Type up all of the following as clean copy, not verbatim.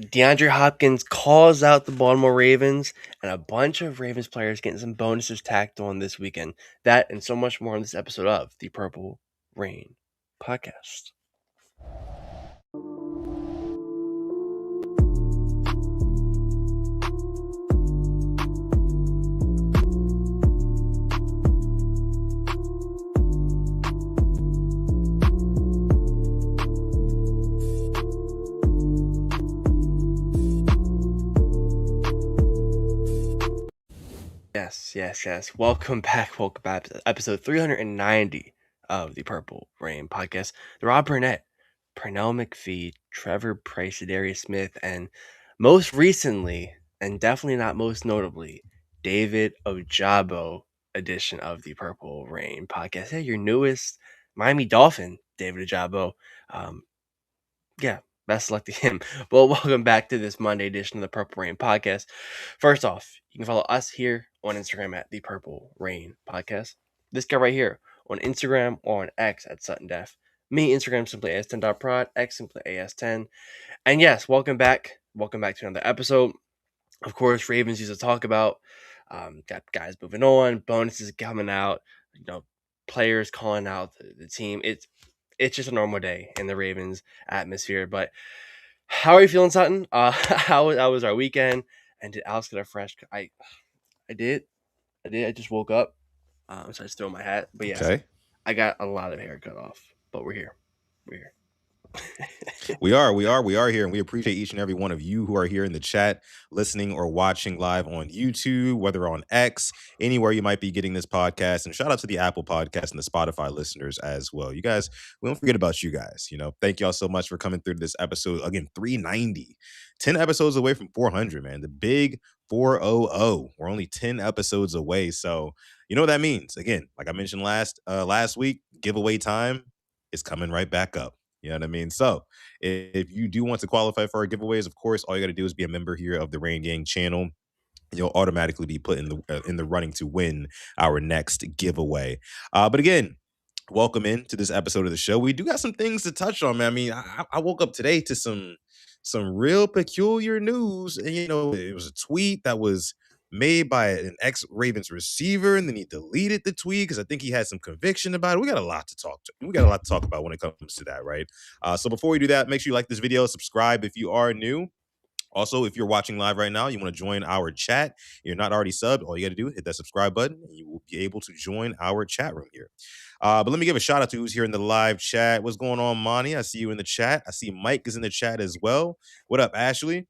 DeAndre Hopkins calls out the Baltimore Ravens, and a bunch of Ravens players getting some bonuses tacked on this weekend. That and so much more on this episode of the Purple Rain podcast. Yes. Welcome back to episode 390 of the Purple Rain podcast. The Rob Burnett, Pernell McPhee, Trevor Price, Darius Smith, and most recently, and definitely not most notably, David Ojabo edition of the Purple Rain podcast. Hey, your newest Miami Dolphin, David Ojabo. Yeah, best of luck to him. Well, welcome back to this Monday edition of the Purple Rain podcast. First off, you can follow us here on Instagram at the Purple Rain podcast. This guy right here on Instagram or on X at Sutton Def. Me, Instagram simply as10.prod, X simply as10. And yes, welcome back. Welcome back to another episode. Of course, Ravens used to talk about got guys moving on, bonuses coming out, players calling out the team. It's just a normal day in the Ravens atmosphere. But how are you feeling, Sutton? How was our weekend? And did Alex get a fresh? I did. I just woke up. So I just threw my hat. But yes, Okay. I got a lot of hair cut off. But we're here. We are here, and we appreciate each and every one of you who are here in the chat, listening or watching live on YouTube, whether on X, anywhere you might be getting this podcast. And shout out to the Apple Podcast and the Spotify listeners as well. You guys, we don't forget about you guys. Thank y'all so much for coming through this episode. Again, 390, 10 episodes away from 400, man. The big 400. We're only 10 episodes away. So you know what that means. Again, like I mentioned last week, giveaway time is coming right back up. You know what I mean? So if you do want to qualify for our giveaways, of course, all you got to do is be a member here of the Rain Gang channel. You'll automatically be put in the running to win our next giveaway. But again, welcome into this episode of the show. We do got some things to touch on, man. I mean, I woke up today to some real peculiar news. And, it was a tweet that was made by an ex-Ravens receiver, and then he deleted the tweet because I think he had some conviction about it. We got a lot to talk about when it comes to that, right? So before we do that, make sure you like this video, subscribe if you are new. Also, if you're watching live right now, you want to join our chat, you're not already subbed, all you got to do is hit that subscribe button, and you will be able to join our chat room here. But let me give a shout out to who's here in the live chat. What's going on, Monty? I see you in the chat. I see Mike is in the chat as well. What up, Ashley?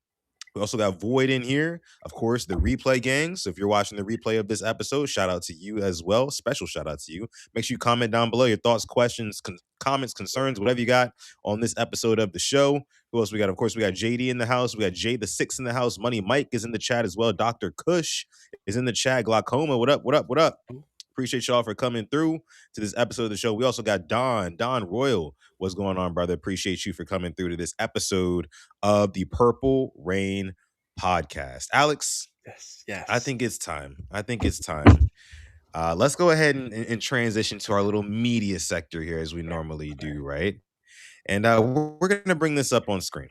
We also got Void in here. Of course, the replay gang. So if you're watching the replay of this episode, shout out to you as well. Special shout out to you. Make sure you comment down below your thoughts, questions, comments, concerns, whatever you got on this episode of the show. Who else we got? Of course, we got JD in the house. We got Jay the Six in the house. Money Mike is in the chat as well. Dr. Kush is in the chat. Glaucoma, what up? Appreciate y'all for coming through to this episode of the show. We also got Don Royal. What's going on, brother? Appreciate you for coming through to this episode of the Purple Rain podcast. Alex, Yes. I think it's time. Let's go ahead and transition to our little media sector here as we normally do, right? And we're going to bring this up on screen.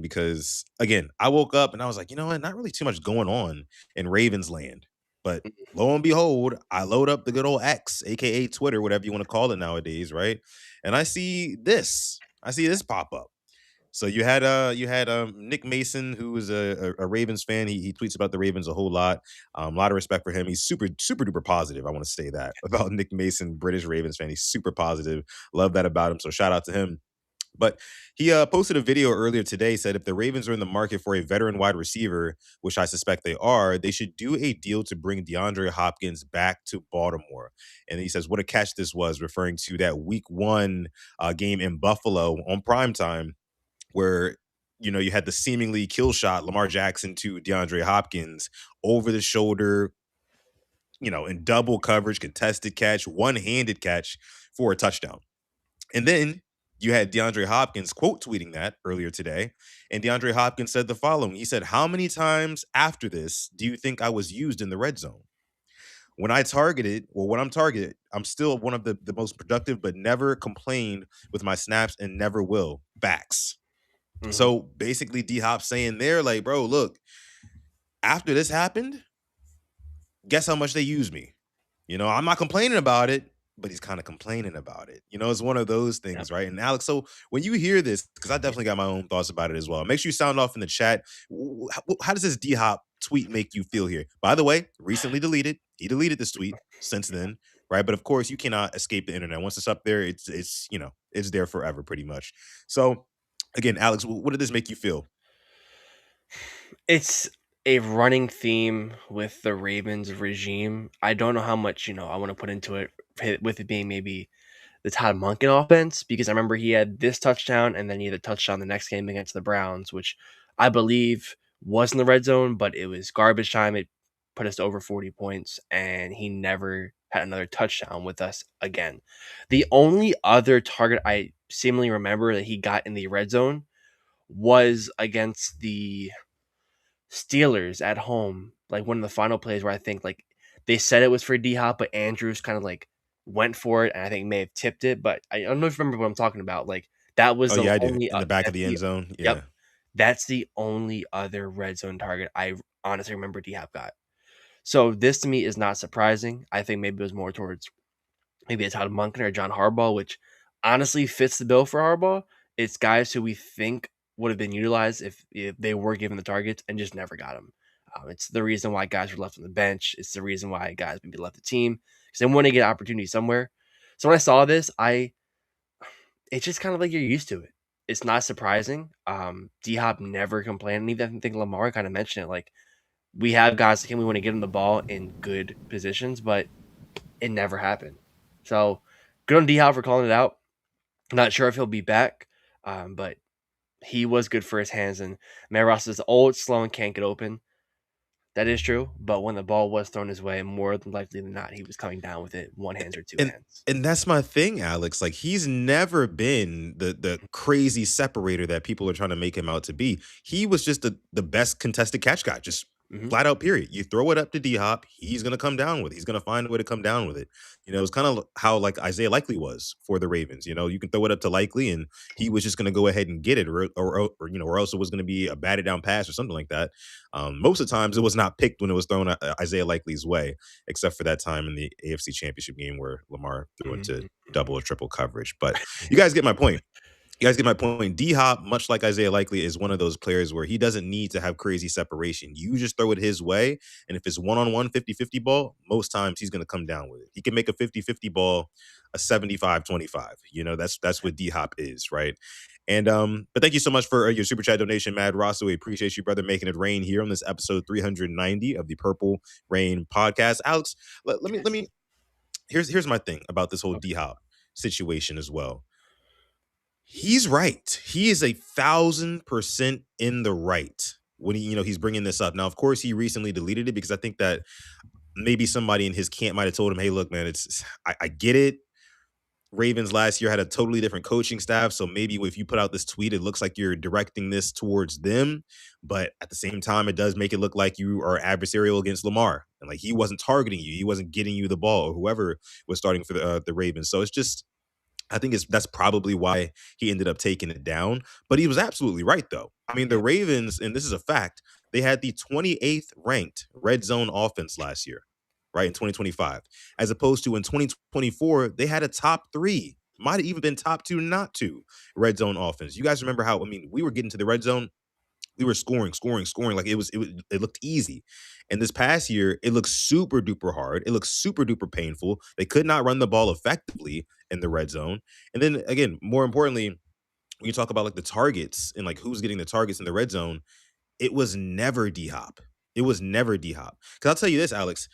Because, again, I woke up and I was like, you know what? Not really too much going on in Ravens land. But lo and behold, I load up the good old X, aka Twitter, whatever you want to call it nowadays, right? And I see this pop up. So you had Nick Mason, who is a Ravens fan. He tweets about the Ravens a whole lot. A lot of respect for him. He's super duper positive. I want to say that about Nick Mason, British Ravens fan. He's super positive. Love that about him. So shout out to him. But he posted a video earlier today, said if the Ravens are in the market for a veteran wide receiver, which I suspect they are, they should do a deal to bring DeAndre Hopkins back to Baltimore. And he says what a catch this was, referring to that week 1 game in Buffalo on primetime, where you had the seemingly kill shot Lamar Jackson to DeAndre Hopkins over the shoulder, in double coverage, contested catch, one-handed catch for a touchdown. And then you had DeAndre Hopkins quote tweeting that earlier today. And DeAndre Hopkins said the following. He said, "How many times after this do you think I was used in the red zone? When I'm targeted, I'm still one of the most productive, but never complained with my snaps and never will. Facts." Mhm. So basically, D Hop saying there, like, bro, look, after this happened, guess how much they used me? I'm not complaining about it, but he's kind of complaining about it. It's one of those Yep. things, right? And Alex, so when you hear this, because I definitely got my own thoughts about it as well, make sure you sound off in the chat. How does this D Hop tweet make you feel here? By the way, recently deleted. He deleted this tweet since then, right? But of course, you cannot escape the internet. Once it's up there, it's there forever, pretty much. So again, Alex, what did this make you feel? It's a running theme with the Ravens regime. I don't know how much, I want to put into it with it being maybe the Todd Monken offense, because I remember he had this touchdown and then he had a touchdown the next game against the Browns, which I believe was in the red zone, but it was garbage time. It put us to over 40 points, and he never had another touchdown with us again. The only other target I seemingly remember that he got in the red zone was against the Steelers at home, like one of the final plays where I think like they said it was for D Hop, but Andrews kind of like went for it, and I think may have tipped it. But I don't know if you remember what I'm talking about. Like that was Oh the yeah, I do. only In the back of that's the the end zone. yep, Yeah. that's the only other red zone target I honestly remember D Hop got. So this to me is not surprising. I think maybe it was more towards maybe a Todd Monken or John Harbaugh, which honestly fits the bill for Harbaugh. It's guys who we think would have been utilized if they were given the targets and just never got them. It's the reason why guys were left on the bench. It's the reason why guys maybe left the team because they want to get opportunity somewhere. So when I saw this, it's just kind of like you're used to it. It's not surprising. D Hop never complained. And even I think Lamar kind of mentioned it. Like we have guys that can we want to get him the ball in good positions, but it never happened. So good on D Hop for calling it out. I'm not sure if he'll be back, but he was good for his hands. And Matt Ross is old, slow, and can't get open. That is true. But when the ball was thrown his way, more than likely than not, he was coming down with it one hand or two and hands. and that's my thing, Alex. Like he's never been the crazy separator that people are trying to make him out to be. He was just the best contested catch guy, just Mm-hmm. flat out. Period. You throw it up to D Hop, he's gonna come down with it. He's gonna find a way to come down with it. It's kind of how like Isaiah Likely was for the Ravens. You can throw it up to Likely, and he was just gonna go ahead and get it, or else it was gonna be a batted down pass or something like that. Most of the times, it was not picked when it was thrown Isaiah Likely's way, except for that time in the AFC Championship game where Lamar threw into double or triple coverage. But you guys get my point. You guys get my point. D Hop, much like Isaiah Likely, is one of those players where he doesn't need to have crazy separation. You just throw it his way. And if it's one on one 50-50 ball, most times he's going to come down with it. He can make a 50-50 ball a 75-25. That's what D Hop is, right? And but thank you so much for your super chat donation, Mad Rosso. We appreciate you, brother, making it rain here on this episode 390 of the Purple Rain podcast. Alex, let me here's my thing about this whole D Hop situation as well. He's right. He is 1,000% in the right when he's bringing this up. Now, of course, he recently deleted it because I think that maybe somebody in his camp might have told him, "Hey, look, man, I get it. Ravens last year had a totally different coaching staff, so maybe if you put out this tweet, it looks like you're directing this towards them. But at the same time, it does make it look like you are adversarial against Lamar, and like he wasn't targeting you, he wasn't getting you the ball, or whoever was starting for the Ravens. So it's just." I think that's probably why he ended up taking it down. But he was absolutely right, though. I mean, the Yeah. Ravens, and this is a fact, they had the 28th ranked red zone offense last year, right, in 2025, as opposed to in 2024, they had a top three, might have even been top two, not two red zone offense. You guys remember how, I mean, we were getting to the red zone, we were scoring. Like it looked easy. And this past year, it looked super duper hard. It looked super duper painful. They could not run the ball effectively in the red zone. And then again, more importantly, when you talk about like the targets and like who's getting the targets in the red zone, it was never D Hop. It was never D Hop. Because I'll tell you this, Alex,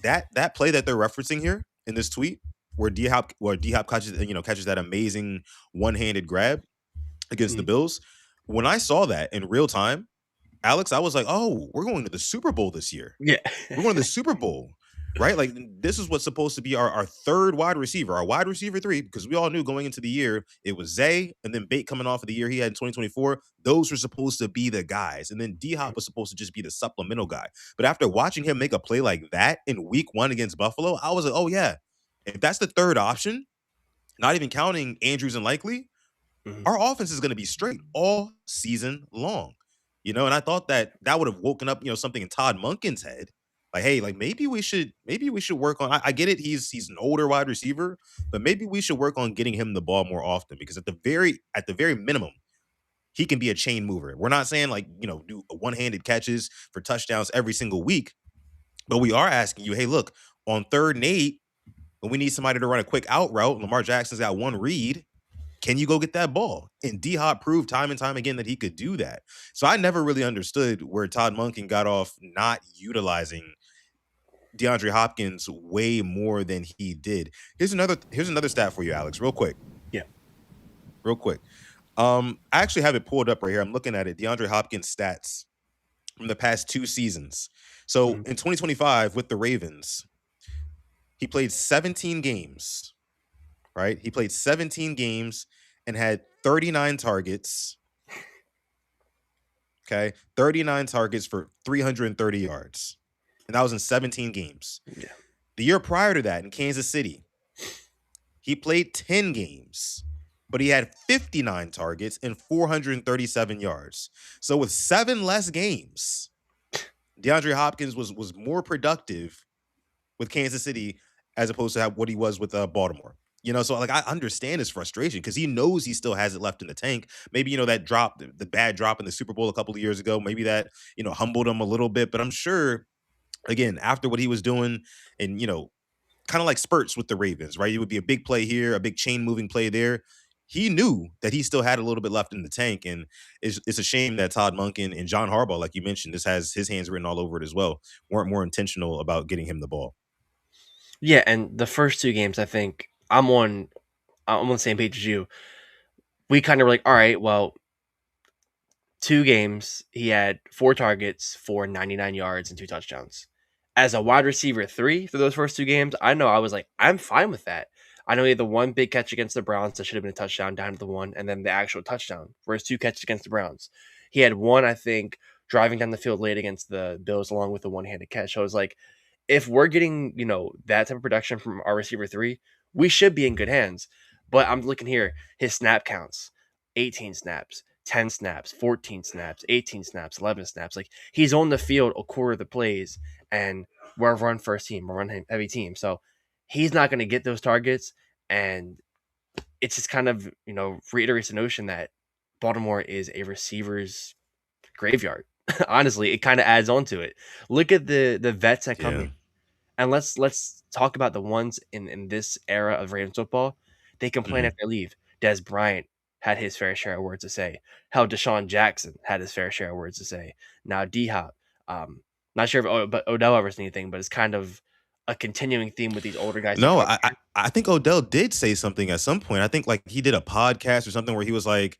that play that they're referencing here in this tweet, where D Hop catches that amazing one handed grab against the Mhm. Bills. When I saw that in real time, Alex, I was like, "Oh, we're going to the Super Bowl this year. Yeah. We're going to the Super Bowl." Right? Like this is what's supposed to be our third wide receiver, our wide receiver three, because we all knew going into the year it was Zay and then Bate coming off of the year he had in 2024. Those were supposed to be the guys. And then D Hop was supposed to just be the supplemental guy. But after watching him make a play like that in week one against Buffalo, I was like, oh yeah, if that's the third option, not even counting Andrews and Likely, Mhm. our offense is going to be straight all season long. And I thought that would have woken up, something in Todd Monken's head. Like, hey, like maybe we should work on. I get it. He's an older wide receiver, but maybe we should work on getting him the ball more often because at the very minimum, he can be a chain mover. We're not saying like, do one-handed catches for touchdowns every single week, but we are asking you, hey, look, on 3rd and 8, when we need somebody to run a quick out route, Lamar Jackson's got one read. Can you go get that ball? And D Hop proved time and time again that he could do that. So I never really understood where Todd Monken got off not utilizing DeAndre Hopkins way more than he did. Here's another stat for you, Alex, real quick. Yeah. Real quick. I actually have it pulled up right here. I'm looking at it. DeAndre Hopkins stats from the past 2 seasons. So Mhm. in 2025 with the Ravens, he played 17 games, right? He played 17 games and had 39 targets. Okay. 39 targets for 330 yards. And that was in 17 games. Yeah. The year prior to that in Kansas City, he played 10 games, but he had 59 targets and 437 yards. So with 7 less games, DeAndre Hopkins was more productive with Kansas City as opposed to what he was with Baltimore. So like I understand his frustration because he knows he still has it left in the tank. Maybe that drop, the bad drop in the Super Bowl a couple of years ago, maybe that humbled him a little bit. But I'm sure again after what he was doing, and kind of like spurts with the Ravens, right? It would be a big play here, a big chain moving play there. He knew that he still had a little bit left in the tank, and it's a shame that Todd Monken and John Harbaugh, like you mentioned, this has his hands written all over it as well, weren't more intentional about getting him the ball. Yeah, and the first 2 games, I think I'm on the same page as you. We kind of were like, all right, well, 2 games, he had 4 targets for 99 yards and 2 touchdowns. As a wide receiver 3 for those first 2 games, I know I was like, I'm fine with that. I know he had the one big catch against the Browns that should have been a touchdown down to the one, and then the actual touchdown for his 2 catches against the Browns. He had one, I think, driving down the field late against the Bills along with the one-handed catch. So I was like, if we're getting, that type of production from our receiver 3, we should be in good hands. But I'm looking here, his snap counts, 18 snaps, 10 snaps, 14 snaps, 18 snaps, 11 snaps. Like he's on the field a quarter of the plays, and we're a run first team, we're a run heavy team. So he's not going to get those targets. And it's just kind of, reiterates the notion that Baltimore is a receiver's graveyard. Honestly, it kind of adds on to it. Look at the vets that come Yeah. here, and let's talk about the ones in this era of Ravens football. They complain Mhm. after they leave. Des Bryant had his fair share of words to say. How Deshaun Jackson had his fair share of words to say. Now D Hop, not sure if but Odell ever said anything, but it's kind of a continuing theme with these older guys that No, come I, I here. I think Odell did say something at some point. I think like he did a podcast or something where he was like,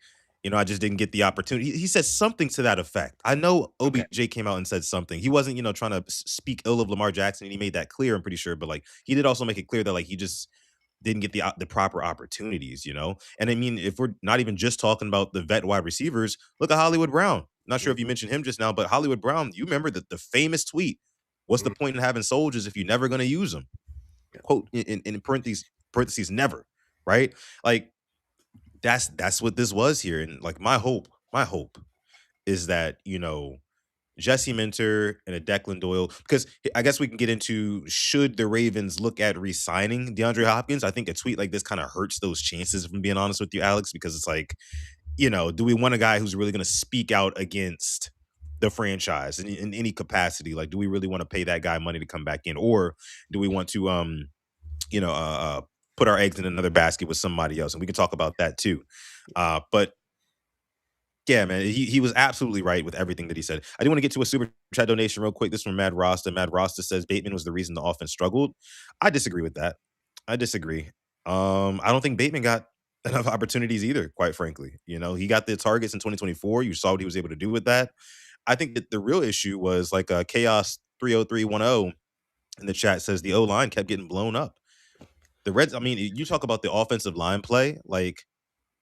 I just didn't get the opportunity. He said something to that effect. I know Okay, OBJ came out and said something. He wasn't, trying to speak ill of Lamar Jackson, and he made that clear. I'm pretty sure, but like he did also make it clear that like he just didn't get the proper opportunities. And I mean, if we're not even just talking about the vet wide receivers, look at Hollywood Brown. Not sure if you hmm, mentioned him just now, but Hollywood Brown, you remember the famous tweet? What's the hmm, point in having soldiers if you're never going to use them? yeah, Quote in parentheses never, right? Like that's what this was here. And like my hope is that, Jesse Minter and a Declan Doyle, because I guess we can get into should the Ravens look at re-signing DeAndre Hopkins. I think a tweet like this kind of hurts those chances, if I'm being honest with you, Alex, because it's like, do we want a guy who's really going to speak out against the franchise in any capacity? Like, do we really want to pay that guy money to come back in, or do we want to you know, uh, uh, put our eggs in another basket with somebody else, and we can talk about that too. But yeah, man, he was absolutely right with everything that he said. I do want to get to a super chat donation real quick. This from Mad Rasta. Mad Rasta says Bateman was the reason the offense struggled. I disagree with that. I disagree. I don't think Bateman got enough opportunities either, quite frankly. He got the targets in 2024. You saw what he was able to do with that. I think that the real issue was like Chaos 30310 in the chat says the O line kept getting blown up. The Reds, I mean, you talk about the offensive line play, like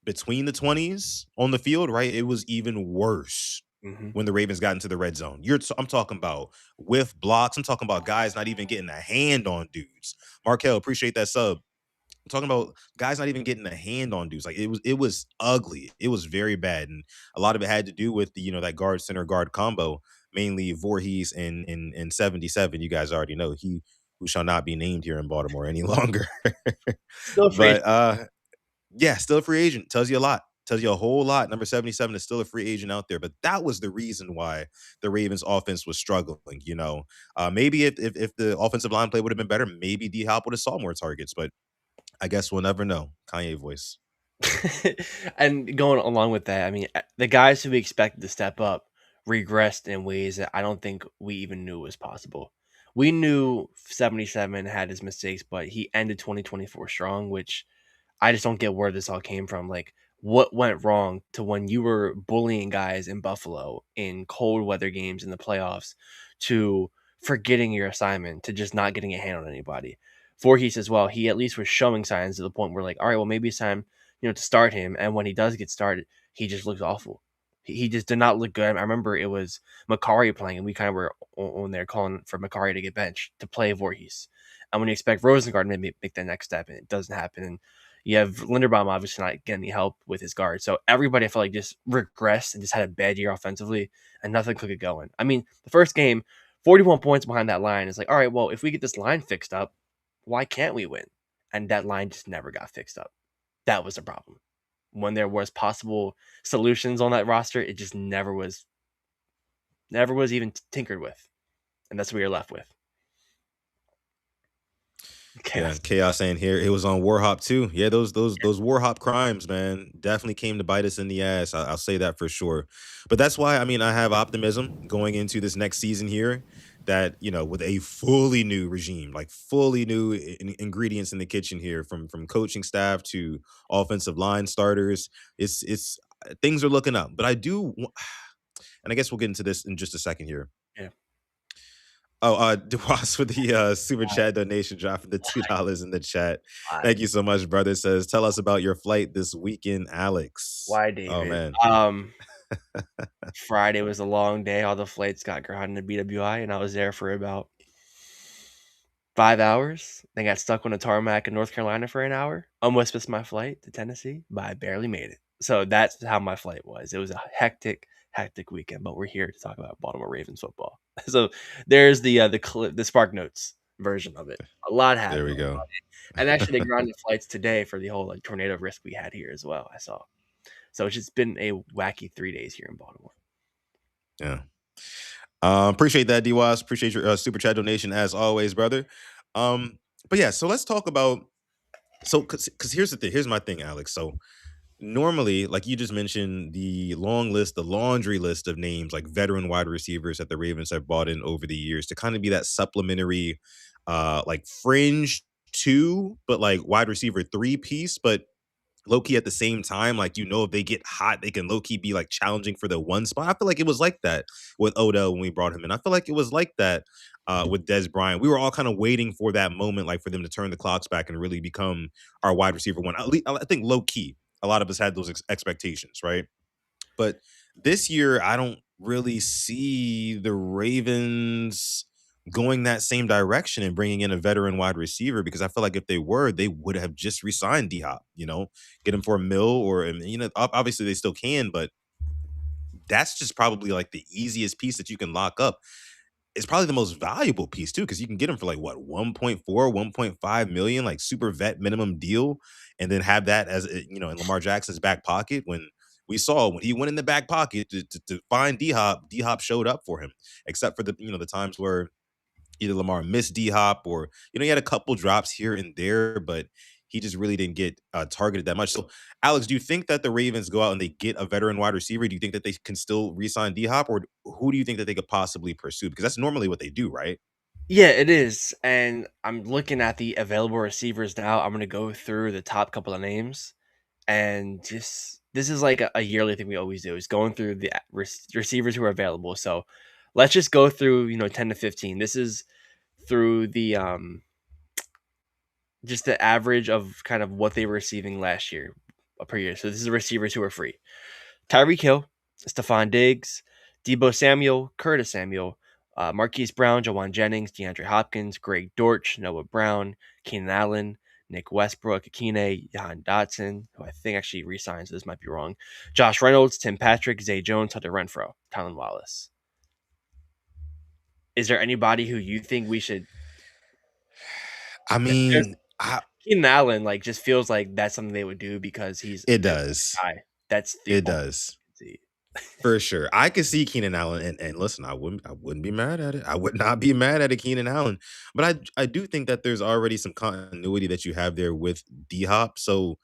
between the 20s on the field, right? It was even worse hmm, when the Ravens got into the red zone. I'm talking about whiff blocks. I'm talking about guys not even getting a hand on dudes. Markel, appreciate that sub. I'm talking about guys not even getting a hand on dudes. Like it was ugly. It was very bad, and a lot of it had to do with the that guard center guard combo, mainly Voorhees and 77. You guys already know he who shall not be named here in Baltimore any longer. Still a free agent. But yeah, still a free agent. Tells you a lot. Tells you a whole lot. Number 77 is still a free agent out there. But that was the reason why the Ravens offense was struggling. Maybe if the offensive line play would have been better, maybe D Hop would have saw more targets, but I guess we'll never know. Kanye voice. And going along with that, I mean, the guys who we expected to step up regressed in ways that I don't think we even knew was possible. We knew 77 had his mistakes, but he ended 2024 strong, which I just don't get where this all came from. Like, what went wrong to when you were bullying guys in Buffalo in cold weather games in the playoffs to forgetting your assignment to just not getting a hand on anybody? Voorhees as well. He at least was showing signs to the point where, like, all right, well, maybe it's time, to start him. And when he does get started, he just looks awful. He just did not look good. I remember it was Makari playing, and we kind of were on there calling for Makari to get benched to play Voorhees. And when you expect Rosengard to make that next step, and it doesn't happen. And you have Linderbaum obviously not getting any help with his guard. So everybody I felt like just regressed and just had a bad year offensively and nothing could get going. I mean, the first game, 41 points behind that line is like, all right, well, if we get this line fixed up, why can't we win? And that line just never got fixed up. That was the problem. When there was possible solutions on that roster, it just never was even tinkered with. And that's what we were left with. Yeah, Chaos. chaos saying here it was on War Hop too. Yeah, those War Hop crimes, man, definitely came to bite us in the ass. I'll say that for sure. But that's why I mean I have optimism going into this next season here. That with a fully new regime, like fully new ingredients in the kitchen here, from coaching staff to offensive line starters, it's things are looking up. But I do, and I guess we'll get into this in just a second here. Yeah. Oh, DeWas with the super chat donation, dropping the $2 in the chat. Why? Thank you so much, brother. Says, tell us about your flight this weekend, Alex. Why, Oh David? man. Friday was a long day. All the flights got grounded in BWI, and I was there for about 5 hours. Then got stuck on a tarmac in North Carolina for an hour. Almost missed my flight to Tennessee, but I barely made it. So that's how my flight was. It was a hectic, hectic weekend. But we're here to talk about Baltimore Ravens football. So there's the Spark Notes version of it. A lot There happened, we go. and actually they grounded flights today for the whole like tornado risk we had here as well. I saw. So it's just been a wacky 3 days here in Baltimore. Yeah. Appreciate that, DWAS. Appreciate your super chat donation as always, brother. But yeah, so let's talk about because here's the thing. Here's my thing, Alex. So normally, like you just mentioned, the long list, the laundry list of names, like veteran wide receivers that the Ravens have bought in over the years to kind of be that supplementary, like fringe two, but like wide receiver three piece, but low key at the same time, like if they get hot, they can low key be like challenging for the one spot. I feel like it was like that with Odell when we brought him in. I feel like it was like that with Des Bryant. We were all kind of waiting for that moment, like for them to turn the clocks back and really become our wide receiver one. At least, I think low key, a lot of us had those expectations, right? But this year, I don't really see the Ravens going that same direction and bringing in a veteran wide receiver because I feel like if they were, they would have just re-signed D Hop, get him for a mill or, obviously they still can, but that's just probably like the easiest piece that you can lock up. It's probably the most valuable piece too, because you can get him for like what 1.4, 1.5 million, like super vet minimum deal, and then have that as in Lamar Jackson's back pocket. When we saw when he went in the back pocket to find D Hop showed up for him, except for the times where either Lamar missed D Hop or he had a couple drops here and there, but he just really didn't get targeted that much. So, Alex, do you think that the Ravens go out and they get a veteran wide receiver? Do you think that they can still re-sign D Hop, or who do you think that they could possibly pursue? Because that's normally what they do, right? Yeah, it is. And I'm looking at the available receivers now. I'm going to go through the top couple of names and just this is like a yearly thing we always do is going through the receivers who are available. So let's just go through, 10 to 15. This is through the just the average of kind of what they were receiving last year per year. So this is the receivers who are free. Tyreek Hill, Stephon Diggs, Debo Samuel, Curtis Samuel, Marquise Brown, Jawan Jennings, DeAndre Hopkins, Greg Dortch, Noah Brown, Keenan Allen, Nick Westbrook, Akine, Jahan Dotson, who I think actually resigns, so this might be wrong. Josh Reynolds, Tim Patrick, Zay Jones, Hunter Renfro, Tylen Wallace. Is there anybody who you think we should? I mean, Keenan Allen, like, just feels like that's something they would do because he's it their does. guy. That's the It only does. see. For sure. I could see Keenan Allen and listen, I wouldn't be mad at it. I would not be mad at a Keenan Allen. But I do think that there's already some continuity that you have there with D Hop. So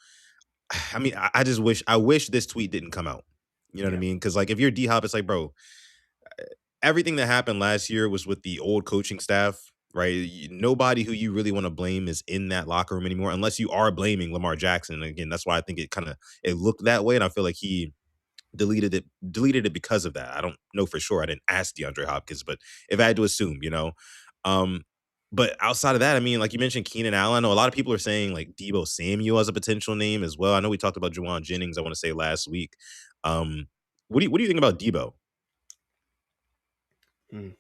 I mean, I just wish this tweet didn't come out. You know what I Yeah, mean? Because like if you're D Hop, it's like, bro, everything that happened last year was with the old coaching staff, right? Nobody who you really want to blame is in that locker room anymore, unless you are blaming Lamar Jackson. And again, that's why I think it looked that way, and I feel like he deleted it because of that. I don't know for sure. I didn't ask DeAndre Hopkins, but if I had to assume, um, but outside of that, I mean, like you mentioned, Keenan Allen. I know a lot of people are saying like Debo Samuel as a potential name as well. I know we talked about Juwan Jennings. I want to say last week. Um, what do you think about Debo? mm.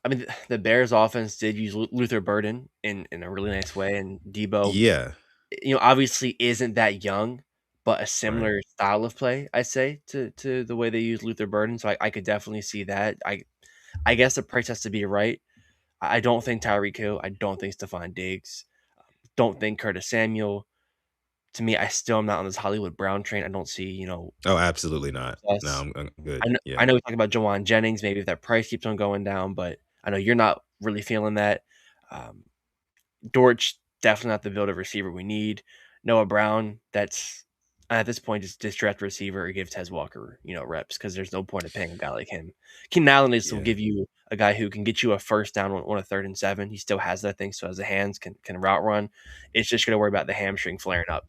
I mean, the Bears offense did use Luther Burden in a really nice way, and Debo, Yeah, obviously isn't that young, but a right. similar style of play, I'd say, to the way they use Luther Burden, so I could definitely see that. I guess the price has to be right. I don't think Tyreek Hill, I don't think Stephon Diggs, don't think Curtis Samuel. To me, I still am not on this Hollywood Brown train. I don't see, Oh, absolutely not. No, plus. I'm good. I Yeah, know we talk about Jawan Jennings, maybe if that price keeps on going down, but I know you're not really feeling that. Um, Dortch, definitely not the build of receiver we need. Noah Brown, that's at this point just draft receiver or give Tez Walker, reps because there's no point of paying a guy like him. Keenan Allen is to yeah, give you a guy who can get you a first down on a 3rd and 7. He still has that thing, so has the hands, can route run. It's just gonna worry about the hamstring flaring up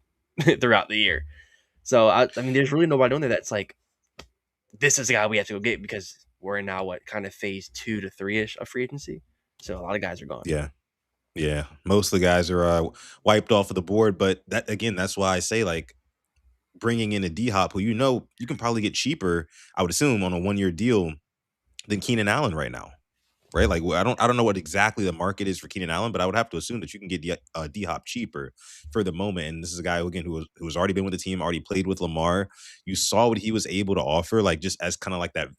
throughout the year. So I mean, there's really nobody on there that's like, this is the guy we have to go get because we're in now what kind of phase 2 to 3 ish of free agency. So a lot of guys are gone. yeah. Yeah, most of the guys are wiped off of the board, but that again, that's why I say like bringing in a D Hop, who you can probably get cheaper, I would assume, on a 1 year deal than Keenan Allen right now, right? Like I don't know what exactly the market is for Keenan Allen, but I would have to assume that you can get D Hop cheaper for the moment. And this is a guy who, again, who has already been with the team, already played with Lamar. You saw what he was able to offer, like just as kind of like that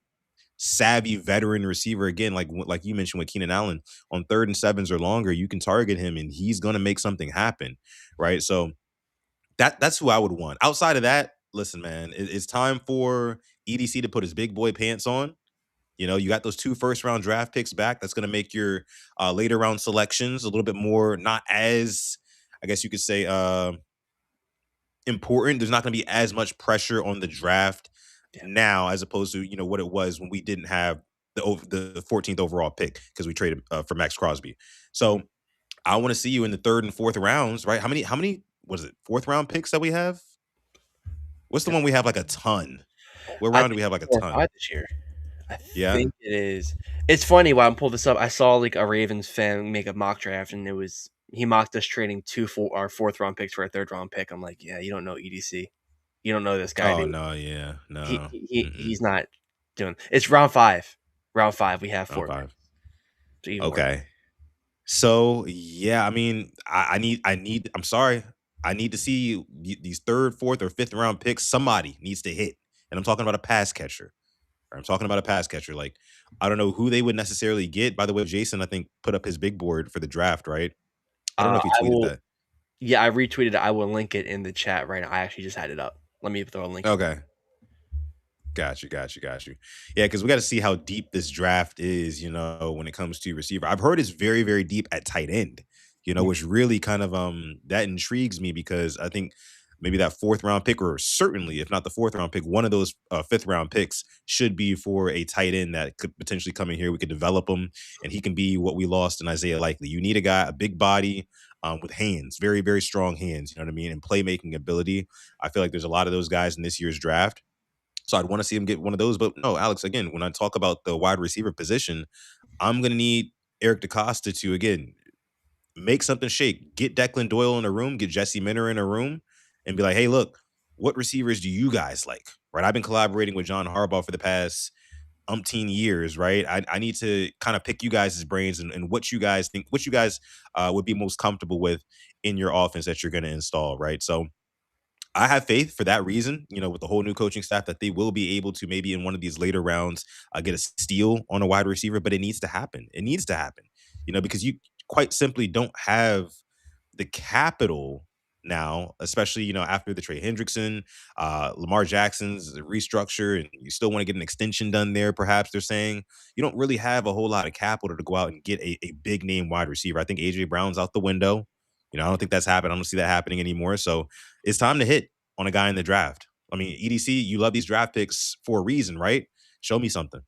savvy veteran receiver again, like you mentioned with Keenan Allen on 3rd and 7s or longer, you can target him and he's going to make something happen, right? So that's who I would want. Outside of that, listen, man, it's time for EDC to put his big boy pants on. You got those 2 first-round draft picks back. That's going to make your later round selections a little bit more not as, I guess you could say, important. There's not going to be as much pressure on the draft Yeah. now as opposed to what it was when we didn't have the 14th overall pick because we traded for Max Crosby. Mhm. So I want to see you in the 3rd and 4th rounds, right? How many was it 4th round picks that we have? What's the Yeah. one we have like a ton? What I round do think we have it's like a 4 or 5 ton? this year. I Yeah. think it is. It's funny while I'm pulling this up. I saw like a Ravens fan make a mock draft, and he mocked us trading our 4th round picks for a 3rd round pick. I'm like, yeah, you don't know EDC. You don't know this guy, Oh dude. no, yeah, He no. he Mm-mm. he's not doing. It's round 5. Round 5, we have Round 4 5. picks. So even worse. Okay. So yeah, I mean, I need. I'm sorry, I need to see these 3rd, 4th, or 5th round picks. Somebody needs to hit, and I'm talking about a pass catcher. Or I'm talking about a pass catcher. Like I don't know who they would necessarily get. By the way, Jason, I think put up his big board for the draft, right? I don't know if he I tweeted will. that. Yeah, I retweeted it. I will link it in the chat right now. I actually just had it up. Let me throw a link in there. Okay. Got you. Yeah, because we got to see how deep this draft is, when it comes to receiver. I've heard it's very, very deep at tight end, Mhm. which really kind of that intrigues me because I think maybe that 4th round pick, or certainly if not the 4th round pick, one of those 5th round picks should be for a tight end that could potentially come in here. We could develop him, and he can be what we lost in Isaiah Likely. You need a guy, a big body, with hands, very, very strong hands. You know what I mean, and playmaking ability. I feel like there's a lot of those guys in this year's draft. So I'd want to see him get one of those. But no, Alex, again, when I talk about the wide receiver position, I'm going to need Eric DeCosta to, again, make something shake. Get Declan Doyle in a room, get Jesse Minter in a room, and be like, hey, look, what receivers do you guys like? Right? I've been collaborating with John Harbaugh for the past umpteen years, right? I need to kind of pick you guys' brains and what you guys think, what you guys would be most comfortable with in your offense that you're going to install, right? So I have faith for that reason, with the whole new coaching staff that they will be able to maybe in one of these later rounds get a steal on a wide receiver, but it needs to happen. It needs to happen, because you quite simply don't have the capital now, especially after the Trey Hendrickson, Lamar Jackson's restructure, and you still want to get an extension done there. Perhaps they're saying you don't really have a whole lot of capital to go out and get a big name wide receiver. I think AJ Brown's out the window. I don't think that's happened. I don't see that happening anymore. So it's time to hit on a guy in the draft. I mean, EDC, you love these draft picks for a reason, right? Show me something.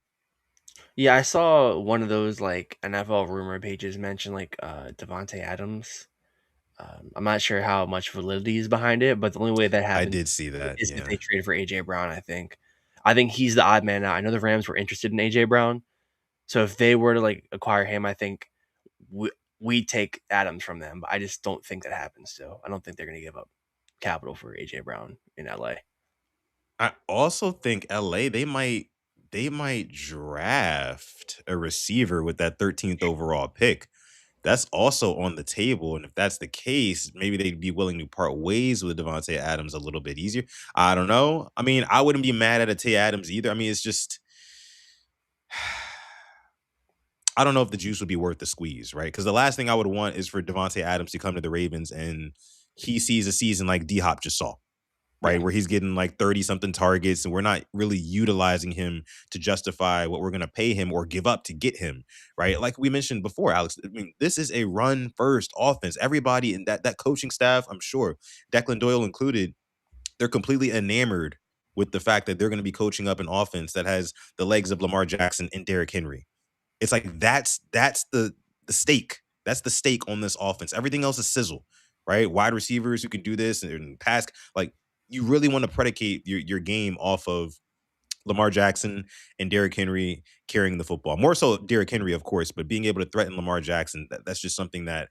Yeah, I saw one of those like NFL rumor pages mention like Devontae Adams. I'm not sure how much validity is behind it, but the only way that I happens did see that. is if Yeah. they traded for AJ Brown. I think he's the odd man out. I know the Rams were interested in AJ Brown, so if they were to like acquire him, I think we take Adams from them. But I just don't think that happens. So I don't think they're going to give up capital for AJ Brown in LA. I also think LA they might draft a receiver with that 13th overall pick. That's also on the table. And if that's the case, maybe they'd be willing to part ways with Devontae Adams a little bit easier. I don't know. I mean, I wouldn't be mad at a Tay Adams either. I mean, it's just I don't know if the juice would be worth the squeeze, right? Because the last thing I would want is for Devontae Adams to come to the Ravens and he sees a season like D Hop just saw, Yeah, right? Where he's getting like 30 something targets and we're not really utilizing him to justify what we're going to pay him or give up to get him, right? Like we mentioned before, Alex, I mean, this is a run first offense. Everybody in that coaching staff, I'm sure, Declan Doyle included, they're completely enamored with the fact that they're going to be coaching up an offense that has the legs of Lamar Jackson and Derrick Henry. It's like that's the stake. That's the stake on this offense. Everything else is sizzle, right? Wide receivers who can do this and pass. Like you really want to predicate your game off of Lamar Jackson and Derrick Henry carrying the football. More so Derrick Henry, of course, but being able to threaten Lamar Jackson, that's just something that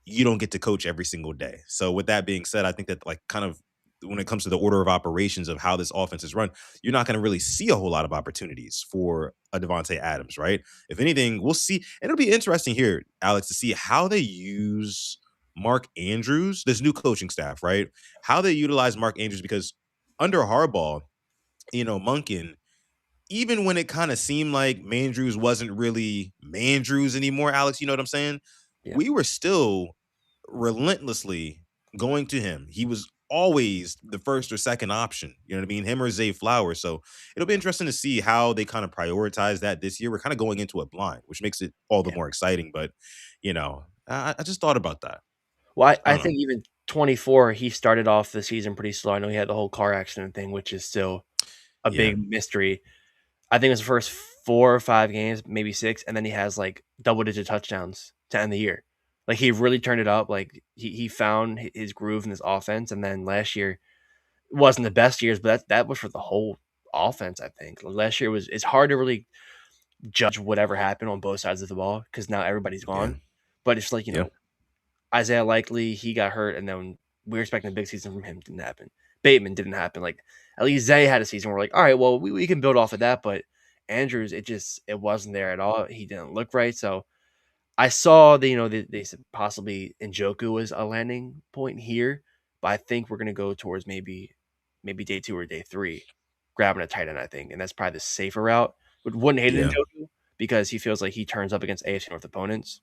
you don't get to coach every single day. So with that being said, I think that like kind of when it comes to the order of operations of how this offense is run, you're not going to really see a whole lot of opportunities for a Devontae Adams, right? If anything, we'll see. And it'll be interesting here, Alex, to see how they use Mark Andrews, this new coaching staff, right? How they utilize Mark Andrews because under Harbaugh, Monken, even when it kind of seemed like Mandrews wasn't really Mandrews anymore, Alex, you know what I'm saying? yeah, We were still relentlessly going to him. He was always the first or second option. You know what I mean? Him or Zay Flowers. So it'll be interesting to see how they kind of prioritize that this year. We're kind of going into it blind, which makes it all the yeah. more exciting. But, I just thought about that. Well, I I don't know. think even 24, he started off the season pretty slow. I know he had the whole car accident thing, which is still a Yeah. big mystery. I think it was the first 4 or 5 games, maybe 6, and then he has, like, double-digit touchdowns to end the year. Like, he really turned it up, like, he found his groove in this offense, and then last year wasn't the best years, but that was for the whole offense, I think. Last year was it's hard to really judge whatever happened on both sides of the ball because now everybody's Yeah. gone, but it's like, Yeah. Isaiah Likely, he got hurt, and then we were expecting a big season from him. Didn't happen. Bateman didn't happen. Like at least Zay had a season where we're like, all right, well, we can build off of that. But Andrews, it wasn't there at all. He didn't look right. So I saw that they said possibly Njoku was a landing point here, but I think we're gonna go towards maybe day 2 or day 3, grabbing a tight end. I think, and that's probably the safer route. But wouldn't hate Yeah. Njoku because he feels like he turns up against AFC North opponents.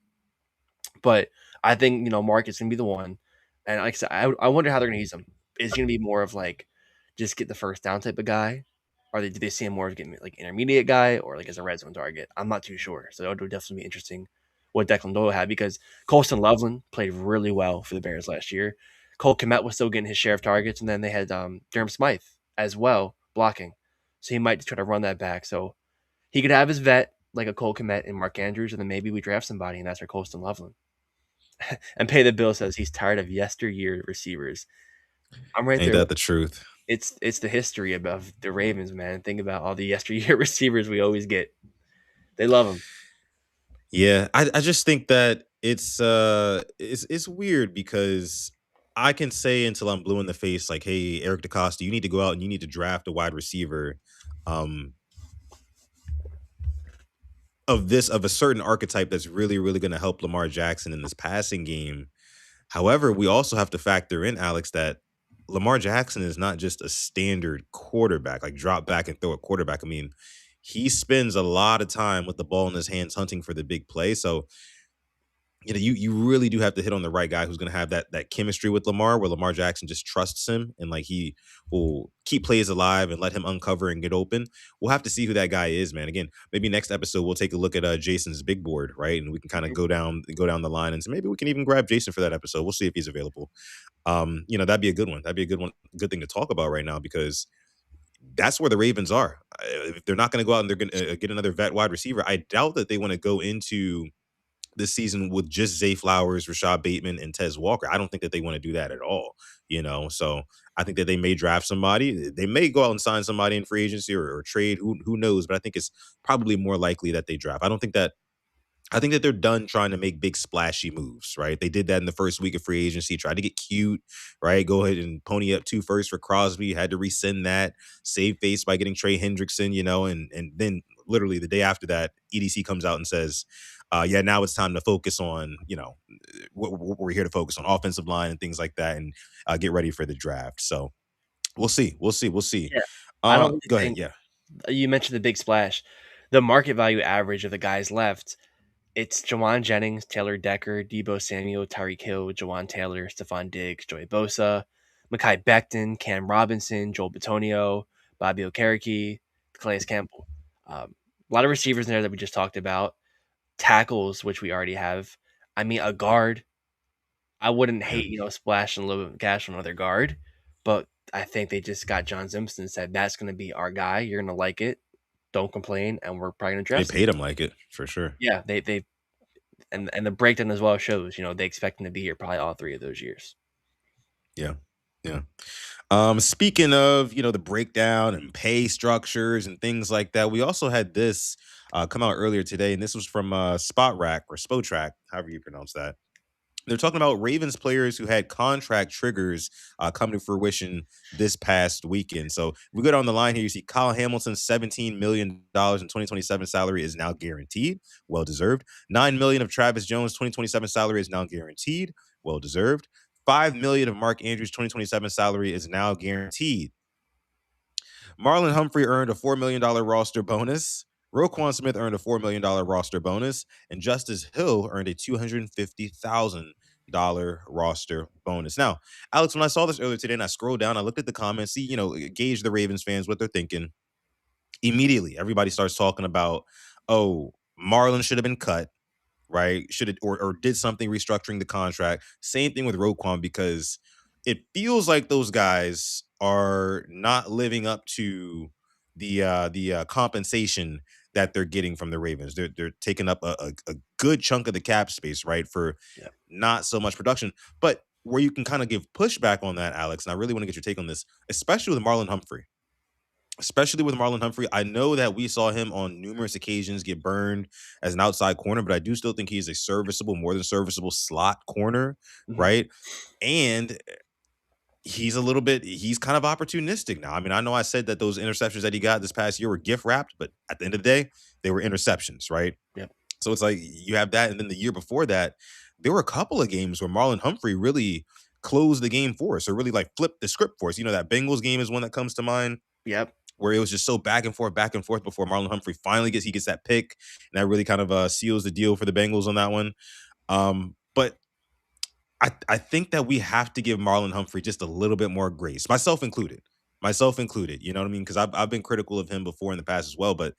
But I think, Mark is gonna be the one. And like I said, I wonder how they're gonna use him. Is he gonna be more of like just get the first down type of guy? Or do they see him more of getting like intermediate guy or like as a red zone target? I'm not too sure. So it would definitely be interesting what Declan Doyle had because Colston Loveland played really well for the Bears last year. Cole Kmet was still getting his share of targets, and then they had Durham Smythe as well blocking. So he might just try to run that back. So he could have his vet like a Cole Kmet and Mark Andrews, and then maybe we draft somebody, and that's our Colston Loveland. And Pay the Bill says he's tired of yesteryear receivers. I'm right Ain't there. that the truth? It's the history of the Ravens, man. Think about all the yesteryear receivers we always get. They love them. Yeah, I just think that it's weird because I can say until I'm blue in the face, like, hey, Eric DeCosta, you need to go out and you need to draft a wide receiver um of a certain archetype that's really, really gonna help Lamar Jackson in this passing game. However, we also have to factor in, Alex, that Lamar Jackson is not just a standard quarterback, like drop back and throw a quarterback. I mean, he spends a lot of time with the ball in his hands hunting for the big play. So, you really do have to hit on the right guy who's going to have that chemistry with Lamar, where Lamar Jackson just trusts him and like he will keep plays alive and let him uncover and get open. We'll have to see who that guy is, man. Again, maybe next episode we'll take a look at Jason's big board, right? And we can kind of Mhm. go down the line and so maybe we can even grab Jason for that episode. We'll see if he's available. That'd be a good one. That'd be a good one, good thing to talk about right now because that's where the Ravens are. If they're not going to go out and they're going to get another vet wide receiver, I doubt that they want to go into this season with just Zay Flowers, Rashad Bateman, and Tez Walker. I don't think that they want to do that at all. So I think that they may draft somebody. They may go out and sign somebody in free agency or trade. Who knows? But I think it's probably more likely that they draft. I think that they're done trying to make big splashy moves, right? They did that in the first week of free agency, tried to get cute, right? Go ahead and pony up 2 firsts for Crosby, had to rescind that, save face by getting Trey Hendrickson, and then literally the day after that, EDC comes out and says, yeah, now it's time to focus on, what we're here to focus on offensive line and things like that and get ready for the draft. So we'll see. We'll see. We'll see. Yeah, I don't really Go ahead. think Yeah. you mentioned the big splash. The market value average of the guys left, it's Jawan Jennings, Taylor Decker, Debo Samuel, Tyreek Hill, Jawan Taylor, Stephon Diggs, Joey Bosa, Mekhi Becton, Cam Robinson, Joel Bitonio, Bobby Okereke, Calais Campbell. A lot of receivers in there that we just talked about. Tackles, which we already have. I mean, a guard. I wouldn't Yeah. hate, splashing a little bit of cash on another guard, but I think they just got John Simpson and said, that's going to be our guy. You're going to like it. Don't complain. And we're probably going to They draft him. paid him like it for sure. Yeah, they and the breakdown as well shows, they expect him to be here probably all 3 of those years. Yeah. Yeah. Speaking of, the breakdown and pay structures and things like that, we also had this come out earlier today, and this was from Spot Rack or Spotrack, however you pronounce that. They're talking about Ravens players who had contract triggers come to fruition this past weekend. So we go down the line here. You see Kyle Hamilton's $17 million in 2027 salary is now guaranteed, well deserved. $9 million of Travis Jones' 2027 salary is now guaranteed, well deserved. $5 million of Mark Andrews' 2027 salary is now guaranteed. Marlon Humphrey earned a $4 million roster bonus. Roquan Smith earned a $4 million roster bonus, and Justice Hill earned a $250,000 roster bonus. Now, Alex, when I saw this earlier today and I scrolled down, I looked at the comments, see, gauge the Ravens fans, what they're thinking. Immediately, everybody starts talking about, oh, Marlon should have been cut, right? Should have or did something restructuring the contract. Same thing with Roquan because it feels like those guys are not living up to the compensation that they're getting from the Ravens. They're taking up a good chunk of the cap space, right, for Yeah. not so much production. But where you can kind of give pushback on that, Alex, and I really want to get your take on this, especially with Marlon Humphrey. Especially with Marlon Humphrey, I know that we saw him on numerous occasions get burned as an outside corner, but I do still think he's a serviceable, more than serviceable slot corner, Mhm. right? And he's kind of opportunistic now. I mean, I know I said that those interceptions that he got this past year were gift wrapped, but at the end of the day, they were interceptions, right? Yep. So it's like you have that, and then the year before that, there were a couple of games where Marlon Humphrey really closed the game for us, or really like flipped the script for us. That Bengals game is one that comes to mind Yep. where it was just so back and forth before Marlon Humphrey finally gets that pick, and that really kind of seals the deal for the Bengals on that one. But I think that we have to give Marlon Humphrey just a little bit more grace, myself included. Myself included, you know what I mean? Because I've been critical of him before in the past as well, but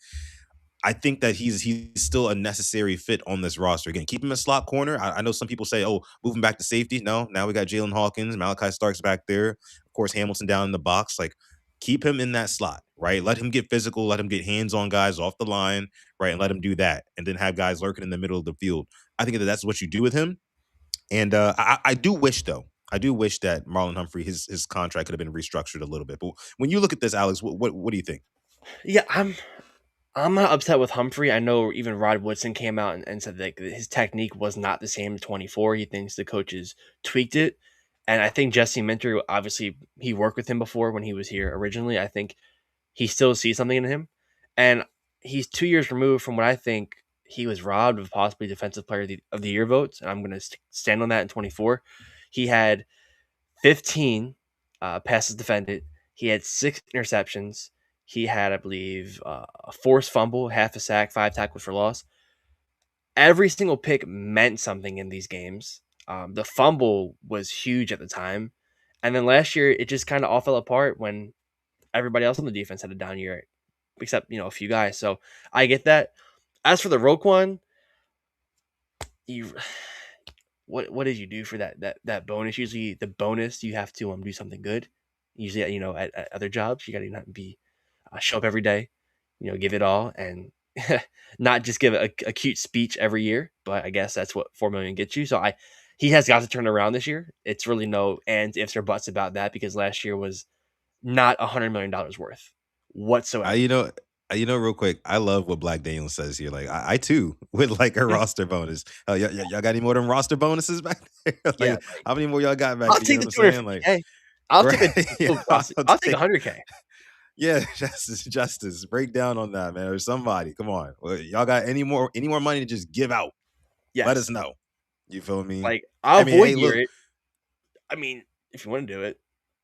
I think that he's still a necessary fit on this roster. Again, keep him a slot corner. I know some people say, "Oh, move him back to safety." No, now we got Jalen Hawkins, Malachi Starks back there. Of course, Hamilton down in the box. Like, keep him in that slot, right? Let him get physical. Let him get hands on guys off the line, right? And let him do that, and then have guys lurking in the middle of the field. I think that that's what you do with him. And I do wish, though. I do wish that Marlon Humphrey his contract could have been restructured a little bit. But when you look at this, Alex, what do you think? Yeah, I'm not upset with Humphrey. I know even Rod Woodson came out and said that his technique was not the same in 24. He thinks the coaches tweaked it. And I think Jesse Minter, obviously, he worked with him before when he was here originally. I think he still sees something in him. And he's 2 years removed from what I think he was robbed of possibly Defensive Player of the Year votes. And I'm going to stand on that in 24. He had 15 passes defended. He had 6 interceptions. He had, I believe, a forced fumble, half a sack, 5 tackles for loss. Every single pick meant something in these games. The fumble was huge at the time. And then last year, it just kind of all fell apart when everybody else on the defense had a down year, except, a few guys. So I get that. As for the Roquan, you what did you do for that bonus? Usually the bonus you have to do something good. Usually at other jobs you got to not be show up every day, give it all and not just give a cute speech every year. But I guess that's what 4 million gets you. So he has got to turn around this year. It's really no ands ifs or buts about that because last year was not $100 million worth I whatsoever. you know real quick, I love what Black Daniel says here. Like I too would like a roster bonus. Y'all got any more of them roster bonuses back there? Yeah, Like how many more y'all got back I'll there? You take know the what I'm saying? Like 250K. I'll take a right, yeah, I'll take 100K. yeah, justice. Break down on that, man. Or somebody, come on. Well, y'all got any more money to just give out? Let us Yes. know. You feel me? Like, I'll I mean, void hey, year look. it. I mean, if you wanna do it,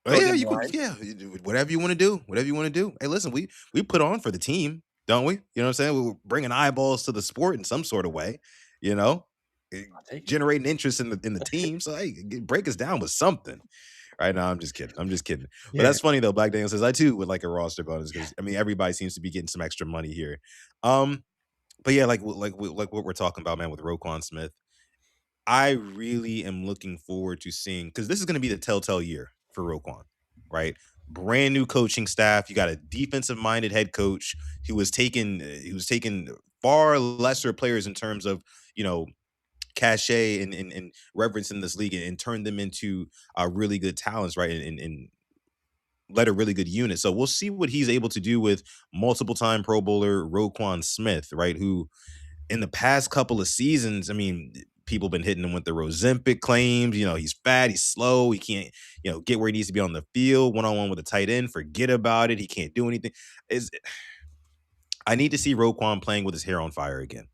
Oh, throw a yeah, good you could, line. yeah, you do whatever you want to do. Whatever you want to do. Hey, listen, we put on for the team, don't we? You know what I'm saying? We're bringing eyeballs to the sport in some sort of way. You know, Eh, I'll take it. generating interest in the team. So hey, break us down with something. Right now, I'm just kidding. I'm just kidding. But Yeah. that's funny though. Black Daniel says I too would like a roster bonus because I mean everybody seems to be getting some extra money here. Um, but yeah, like what we're talking about, man, with Roquan Smith. I really am looking forward to seeing because this is going to be the telltale year for Roquan, right? Brand new coaching staff. You got a defensive minded head coach who was taking far lesser players in terms of you know cachet and reverence in this league and turned them into really good talents, right? And led a really good unit. So we'll see what he's able to do with multiple time Pro Bowler Roquan Smith, right? Who in the past couple of seasons, I mean, people been hitting him with the Ozempic claims. He's fat, he's slow, he can't, get where he needs to be on the field, one on one with a tight end. Forget about it. He can't do anything. Is I need to see Roquan playing with his hair on fire again.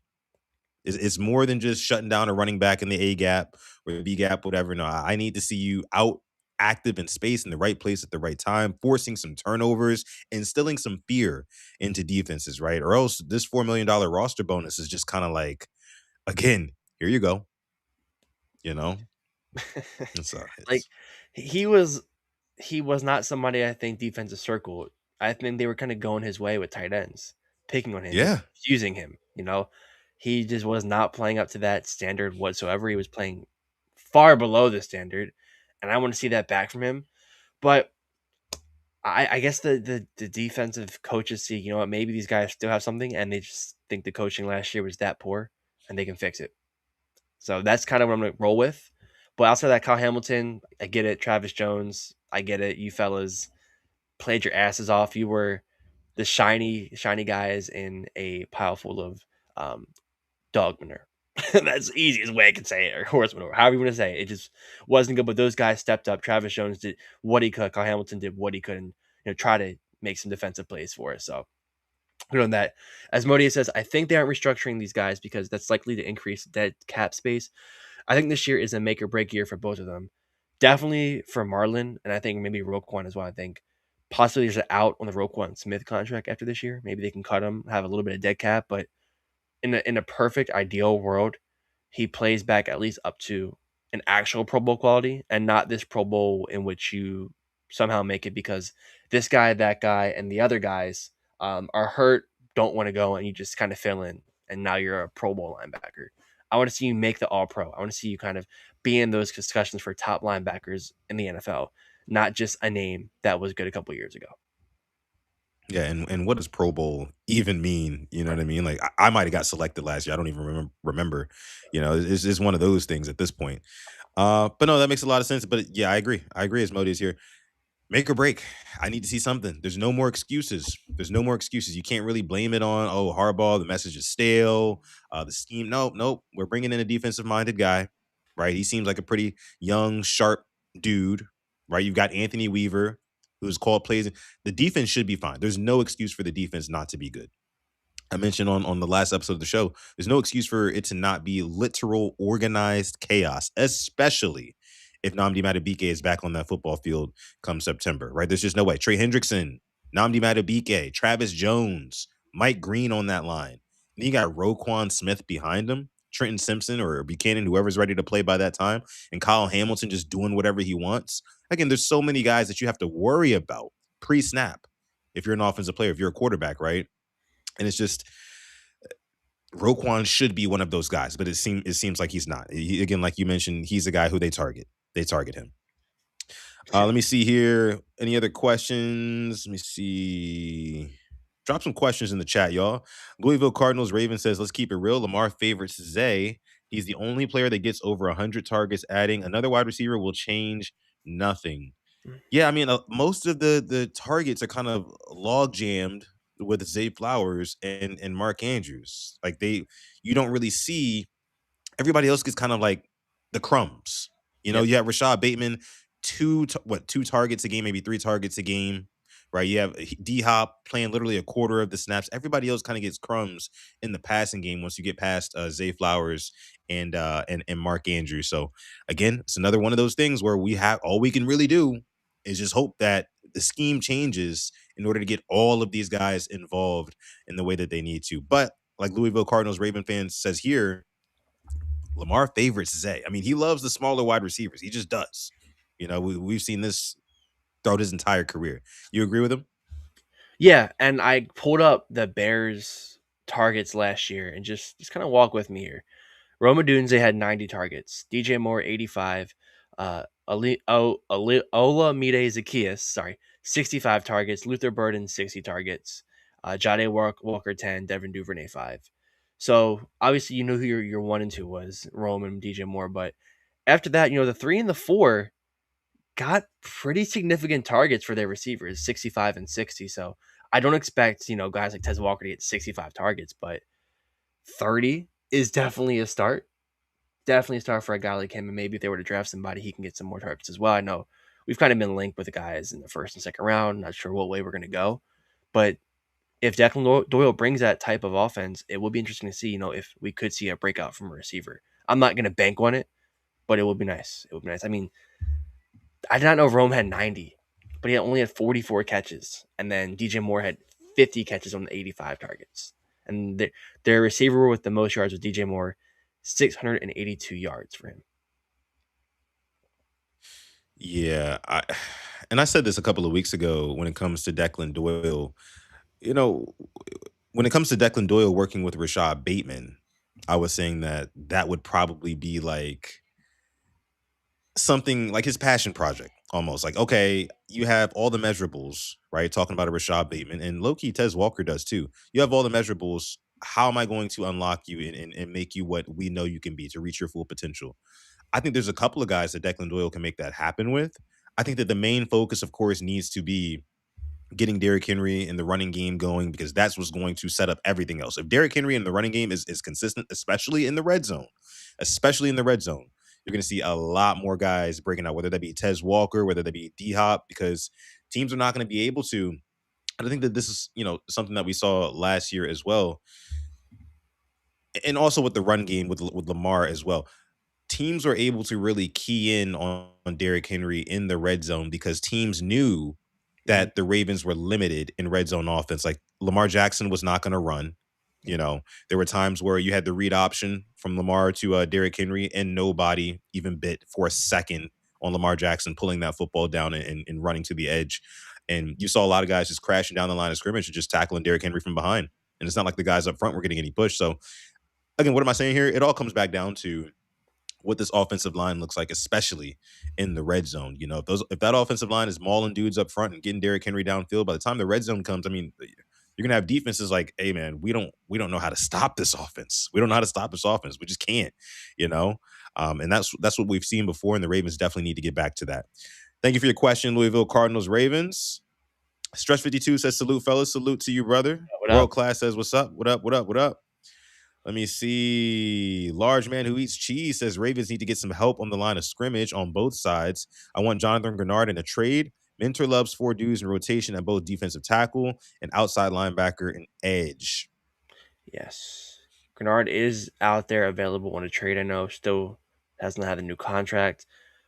It's more than just shutting down a running back in the A gap or the B gap, whatever. No, I need to see you out active in space in the right place at the right time, forcing some turnovers, instilling some fear into defenses, right? Or else this $4 million roster bonus is just kind of like, again, here you go. You know, it's Like, it's he was not somebody I think defensive circle. I think they were kinda going his way with tight ends, picking on him, just yeah, using him. He just was not playing up to that standard whatsoever. He was playing far below the standard, and I wanna see that back from him. But I guess the defensive coaches see, you know what, maybe these guys still have something, and they just think the coaching last year was that poor, and they can fix it. So that's kind of what I'm gonna roll with. But outside of that, Kyle Hamilton, I get it. Travis Jones, I get it. You fellas played your asses off. You were the shiny guys in a pile full of um, dog manure. That's the easiest way I can say it, or horse manure, however you want to say it. It just wasn't good. But those guys stepped up. Travis Jones did what he could. Kyle Hamilton did what he could, and try to make some defensive plays for us. So good on that. As Modia says, I think they aren't restructuring these guys because that's likely to increase dead cap space. I think this year is a make or break year for both of them. Definitely for Marlon, and I think maybe Roquan as well. I think possibly there's an out on the Roquan Smith contract after this year. Maybe they can cut him, have a little bit of dead cap, but in a perfect ideal world, he plays back at least up to an actual Pro Bowl quality and not this Pro Bowl in which you somehow make it because this guy, that guy, and the other guys are hurt, don't want to go, and you just kind of fill in, and now you're a Pro Bowl linebacker. I want to see you make the All Pro. I want to see you kind of be in those discussions for top linebackers in the NFL, not just a name that was good a couple years ago. yeah. And what does Pro Bowl even mean? You know what I mean? Like I might have got selected last year. I don't even remember. It's one of those things at this point. But no, that makes a lot of sense. But yeah, I agree. I agree. As Modi is here, make or break. I need to see something. There's no more excuses. There's no more excuses. You can't really blame it on Harbaugh. The message is stale. The scheme. Nope, nope. We're bringing in a defensive minded guy, right? He seems like a pretty young, sharp dude, right? You've got Anthony Weaver, who's called plays. The defense should be fine. There's no excuse for the defense not to be good. I mentioned on the last episode of the show, there's no excuse for it to not be literal organized chaos, especially if Nnamdi Madubuike is back on that football field come September, right? There's just no way. Trey Hendrickson, Nnamdi Madubuike, Travis Jones, Mike Green on that line. And you got Roquan Smith behind him, Trenton Simpson or Buchanan, whoever's ready to play by that time, and Kyle Hamilton just doing whatever he wants. Again, there's so many guys that you have to worry about pre-snap if you're an offensive player, if you're a quarterback, right? And it's just Roquan should be one of those guys, but it seems like he's not. Again, like you mentioned, he's a guy who they target. They target him. Yeah. Let me see here. Any other questions? Let me see. Drop some questions in the chat, y'all. Louisville Cardinals Raven says, let's keep it real. Lamar favorites Zay. He's the only player that gets over 100 targets. Adding another wide receiver will change nothing. Mm. Yeah, I mean, most of the targets are kind of log jammed with Zay Flowers and Mark Andrews. Like you don't really see everybody else gets kind of like the crumbs. Yep. You have Rashad Bateman, two targets a game, maybe three targets a game, right? You have D Hop playing literally a quarter of the snaps. Everybody else kind of gets crumbs in the passing game once you get past Zay Flowers and Mark Andrews. So again, it's another one of those things where we have all we can really do is just hope that the scheme changes in order to get all of these guys involved in the way that they need to. But like Louisville Cardinals Raven fans says here, Lamar favorites Zay. I mean, he loves the smaller wide receivers. He just does. We've seen this throughout his entire career. You agree with him? Yeah, and I pulled up the Bears targets last year and just kind of walk with me here. Roma Dunze had 90 targets, DJ Moore 85, Olamide Zacchaeus, sorry, 65 targets, Luther Burden 60 targets, Jade Walker 10, Devin Duvernay 5. So obviously you knew who your 1 and 2 was, Rome and DJ Moore, but after that, the 3 and the 4 got pretty significant targets for their receivers, 65 and 60. So I don't expect, guys like Tez Walker to get 65 targets, but 30 is definitely a start. Definitely a start for a guy like him. And maybe if they were to draft somebody, he can get some more targets as well. I know we've kind of been linked with the guys in the first and second round. Not sure what way we're going to go. But if Declan Doyle brings that type of offense, it will be interesting to see, if we could see a breakout from a receiver. I'm not going to bank on it, but it would be nice. It would be nice. I mean, I did not know Rome had 90, but he only had 44 catches. And then DJ Moore had 50 catches on the 85 targets. And their receiver with the most yards was DJ Moore, 682 yards for him. Yeah, and I said this a couple of weeks ago when it comes to Declan Doyle. You know, when it comes to Declan Doyle working with Rashad Bateman, I was saying that would probably be like something like his passion project almost. Like, okay, you have all the measurables, right? Talking about a Rashad Bateman and low-key Tez Walker does too. You have all the measurables. How am I going to unlock you and make you what we know you can be to reach your full potential? I think there's a couple of guys that Declan Doyle can make that happen with. I think that the main focus, of course, needs to be getting Derrick Henry and the running game going because that's what's going to set up everything else. If Derrick Henry and the running game is consistent, especially in the red zone, you're going to see a lot more guys breaking out, whether that be Tez Walker, whether that be D Hop, because teams are not going to be able to. And I think that this is, something that we saw last year as well. And also with the run game with Lamar as well, teams were able to really key in on Derrick Henry in the red zone because teams knew Mhm. that the Ravens were limited in red zone offense. Like Lamar Jackson was not going to run. There were times where you had the read option from Lamar to Derrick Henry, and nobody even bit for a second on Lamar Jackson pulling that football down and running to the edge. And you saw a lot of guys just crashing down the line of scrimmage and just tackling Derrick Henry from behind. And it's not like the guys up front were getting any push. So again, what am I saying here? It all comes back down to what this offensive line looks like, especially in the red zone. If that offensive line is mauling dudes up front and getting Derrick Henry downfield, by the time the red zone comes, I mean, you're gonna have defenses like, hey man, we don't know how to stop this offense. We don't know how to stop this offense. We just can't, you know. And that's what we've seen before, and the Ravens definitely need to get back to that. Thank you for your question, Louisville Cardinals Ravens. Stretch 52 says salute, fellas. Salute to you, brother. What World up? class says what's up? What up? What up? What up? Let me see. Large man who eats cheese says Ravens need to get some help on the line of scrimmage on both sides. I want Jonathan Grenard in a trade. Mentor loves 4 dudes in rotation at both defensive tackle and outside linebacker and edge. Yes. Grenard is out there available on a trade. I know still hasn't had a new contract.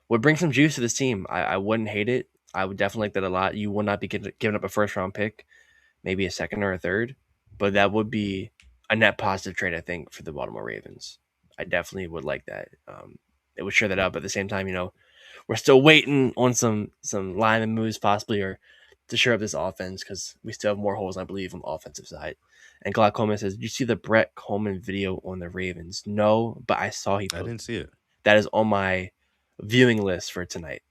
would bring some juice to this team. I wouldn't hate it. I would definitely like that a lot. You would not be giving up a first round pick, maybe a second or a third, but that would be a net positive trade, I think, for the Baltimore Ravens. I definitely would like that. It would shore that up. At the same time, we're still waiting on some lineman moves possibly or to shore up this offense because we still have more holes, I believe, on the offensive side. And Glaucoma says, "Did you see the Brett Coleman video on the Ravens?" No, but I saw he I posted. didn't see it. That is on my viewing list for tonight.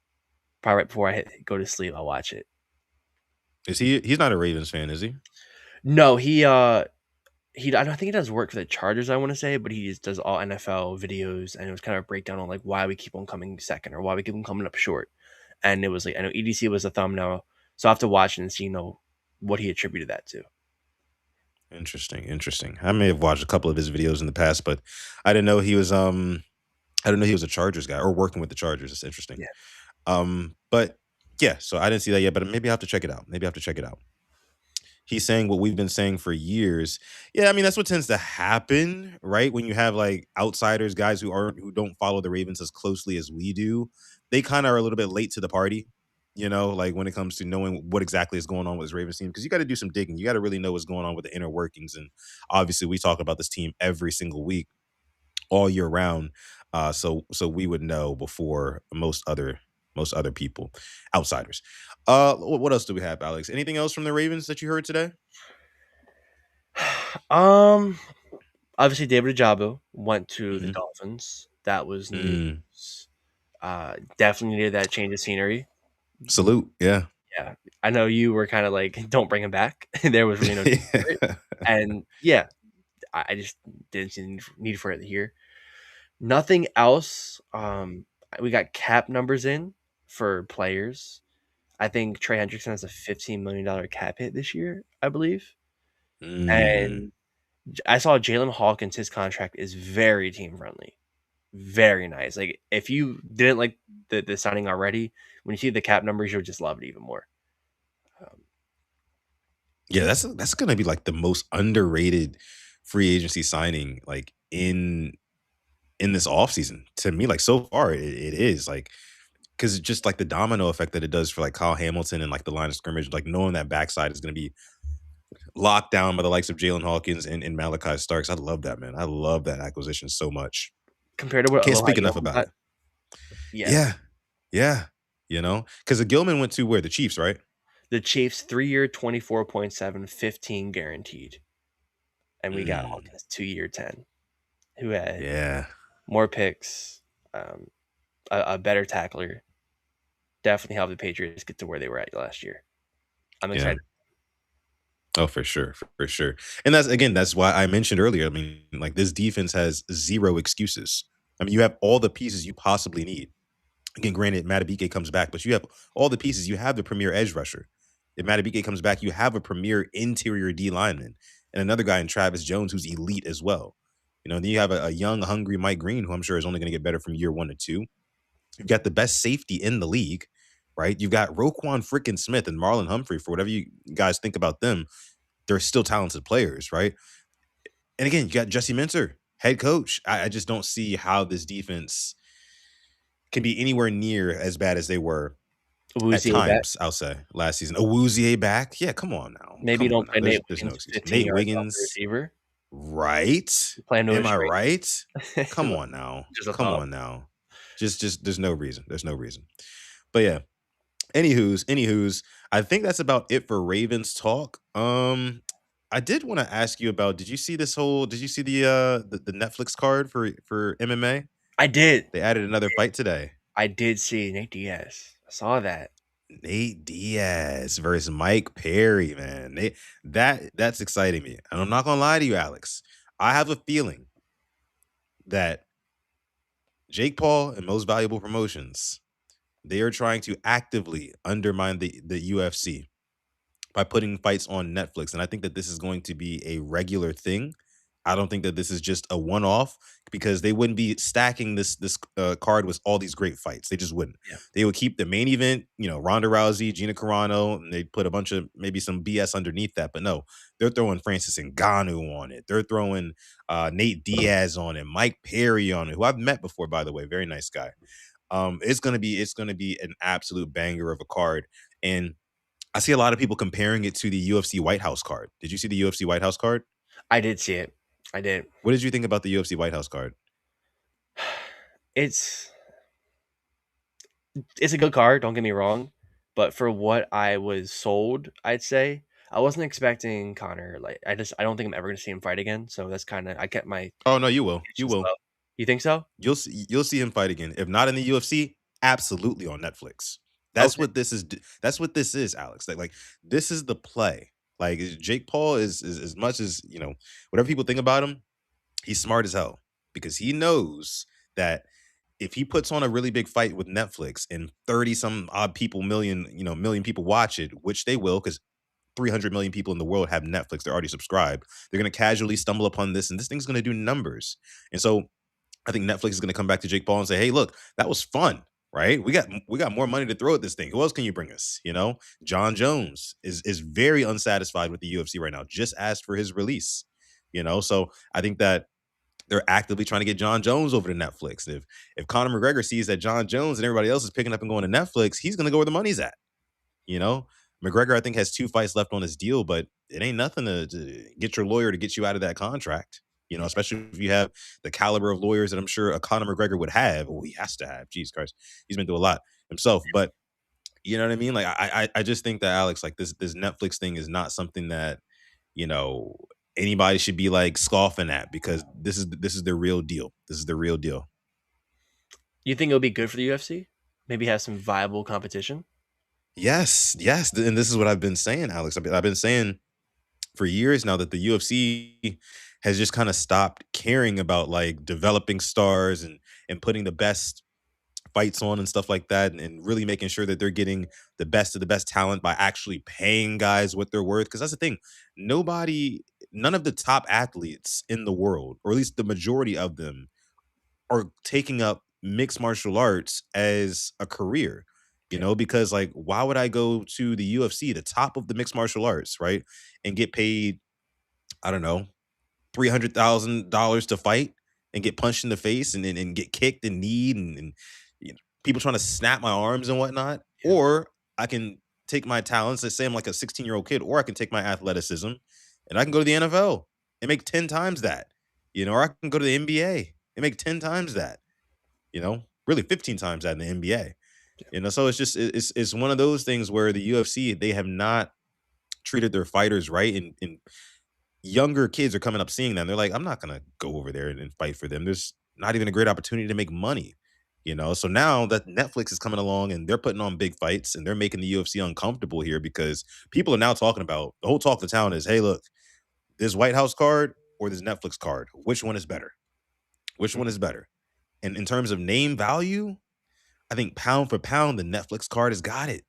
Probably right before go to sleep, I'll watch it. Is he? He's not a Ravens fan, is he? No, I don't think he does work for the Chargers, I want to say, but he just does all NFL videos, and it was kind of a breakdown on like why we keep on coming second or why we keep on coming up short. And it was like I know EDC was a thumbnail, so I have to watch it and see what he attributed that to. Interesting, interesting. I may have watched a couple of his videos in the past, but I didn't know he was I didn't know he was a Chargers guy or working with the Chargers. It's interesting. Yeah. But yeah, so I didn't see that yet, but maybe I have to check it out. Maybe I have to check it out. He's saying what we've been saying for years. Yeah, I mean that's what tends to happen, right? When you have like outsiders, guys who don't follow the Ravens as closely as we do, they kind of are a little bit late to the party. Like when it comes to knowing what exactly is going on with this Ravens team, because you got to do some digging. You got to really know what's going on with the inner workings. And obviously, we talk about this team every single week, all year round. So we would know before most other people, outsiders. What else do we have, Alex? Anything else from the Ravens that you heard today? Um, Obviously David Ajabo went to the Mhm. Dolphins. That was Mm. news. Definitely needed that change of scenery. Salute. Yeah. Yeah, I know you were kind of like, "Don't bring him back." There was really no need for it, Yeah. and yeah, I just didn't see the need for it here. Nothing else. We got cap numbers in for players. I think Trey Hendrickson has a $15 million cap hit this year, I believe. Mm. And I saw Jalen Hawkins, his contract is very team friendly. Very nice. Like if you didn't like the signing already, when you see the cap numbers, you'll just love it even more. Um, Yeah, that's gonna be like the most underrated free agency signing like in this offseason. To me, like so far, it is like because just like the domino effect that it does for like Kyle Hamilton and like the line of scrimmage, like knowing that backside is gonna be locked down by the likes of Jalen Hawkins and Malachi Starks. I love that, man. I love that acquisition so much. Compared to what Can't Aloha speak enough Gilman about got, it. yeah. Yeah. Yeah. Because the Gilman went to where? The Chiefs, right? The Chiefs 3-year 24.7, 15 guaranteed. And we got Mm, Hawkins 2-year 10, who had yeah. more picks, um, a better tackler. Definitely helped the Patriots get to where they were at last year. I'm Yeah. excited. Oh, for sure. For sure. And that's why I mentioned earlier. I mean, like this defense has zero excuses. I mean, you have all the pieces you possibly need. Again, granted, Matabike comes back, but you have all the pieces. You have the premier edge rusher. If Matabike comes back, you have a premier interior D lineman and another guy in Travis Jones who's elite as well. Then you have a young, hungry Mike Green, who I'm sure is only going to get better from year 1 to 2. You've got the best safety in the league, right? You've got Roquan freaking Smith and Marlon Humphrey. For whatever you guys think about them, they're still talented players, right? And again, you got Jesse Minter, head coach. I just don't see how this defense can be anywhere near as bad as they were at Awuzie back. times, I'll say, last season. Awuzie back. Yeah, come on now. Maybe you Come on don't now. play There's Nate there's no Wiggins excuse. 15 Nate yards off the Wiggins, receiver. right? You play Am another I straight. right? Come on now. Just a Come thought. on now. Just there's no reason. There's no reason. But yeah. Anywho's, I think that's about it for Ravens talk. I did want to ask you about did you see the Netflix card for MMA? I did. They added another fight today. I did see Nate Diaz. I saw that. Nate Diaz versus Mike Perry, man. That's exciting me. And I'm not gonna lie to you, Alex. I have a feeling that Jake Paul and Most Valuable Promotions, they are trying to actively undermine the UFC by putting fights on Netflix. And I think that this is going to be a regular thing. I don't think that this is just a one off because they wouldn't be stacking this card with all these great fights. They just wouldn't. Yeah. They would keep the main event, Ronda Rousey, Gina Carano, and they put a bunch of maybe some BS underneath that. But no, they're throwing Francis Ngannou on it. They're throwing Nate Diaz on it, Mike Perry on it, who I've met before, by the way, very nice guy. It's gonna be an absolute banger of a card. And I see a lot of people comparing it to the UFC White House card. Did you see the UFC White House card? I did see it. I did. What did you think about the UFC White House card? It's it's a good card, don't get me wrong, but for what I was sold, I'd say I wasn't expecting Connor. Like I don't think I'm ever gonna see him fight again. So that's kind of I kept my Oh no, you will. You expectations will. low. You think so? You'll see him fight again. If not in the UFC, absolutely on Netflix. That's Okay. what this is. That's what this is, Alex. Like this is the play. Like Jake Paul is as much as whatever people think about him. He's smart as hell because he knows that if he puts on a really big fight with Netflix and 30 some odd people, million people watch it, which they will because 300 million people in the world have Netflix. They're already subscribed. They're going to casually stumble upon this, and this thing's going to do numbers. And so I think Netflix is going to come back to Jake Paul and say, "Hey, look, that was fun, right? We got more money to throw at this thing. Who else can you bring us? John Jones is very unsatisfied with the UFC right now. Just asked for his release. So I think that they're actively trying to get John Jones over to Netflix. If Conor McGregor sees that John Jones and everybody else is picking up and going to Netflix, he's going to go where the money's at. You know, McGregor I think has 2 fights left on his deal, but it ain't nothing to get your lawyer to get you out of that contract. Especially if you have the caliber of lawyers that I'm sure a Conor McGregor would have. Well, he has to have. Jesus Christ, he's been through a lot himself. But you know what I mean? Like I just think that Alex, like this Netflix thing is not something that you know anybody should be like scoffing at because this is the real deal. This is the real deal. You think it'll be good for the UFC? Maybe have some viable competition. Yes, yes, and this is what I've been saying, Alex. I've been saying for years now that the UFC has just kind of stopped caring about like developing stars and putting the best fights on and stuff like that and really making sure that they're getting the best of the best talent by actually paying guys what they're worth because that's the thing. None of the top athletes in the world, or at least the majority of them, are taking up mixed martial arts as a career. Yeah. Because like why would I go to the UFC, the top of the mixed martial arts, right? And get paid, I don't know, $300,000 to fight and get punched in the face and get kicked and kneed and people trying to snap my arms and whatnot. Yeah. Or I can take my talents, let's say I'm like a 16-year-old kid, or I can take my athleticism and I can go to the NFL and make 10 times that, or I can go to the NBA and make 10 times that, really 15 times that in the NBA. Yeah. So it's just it's one of those things where the UFC, they have not treated their fighters right, and younger kids are coming up seeing them. They're like, I'm not gonna go over there and fight for them. There's not even a great opportunity to make money. So now that Netflix is coming along and they're putting on big fights and they're making the UFC uncomfortable here because people are now talking about the whole talk of the town is, hey, look, this White House card or this Netflix card, which one is better? Which one is better? And in terms of name value, I think pound for pound, the Netflix card has got it.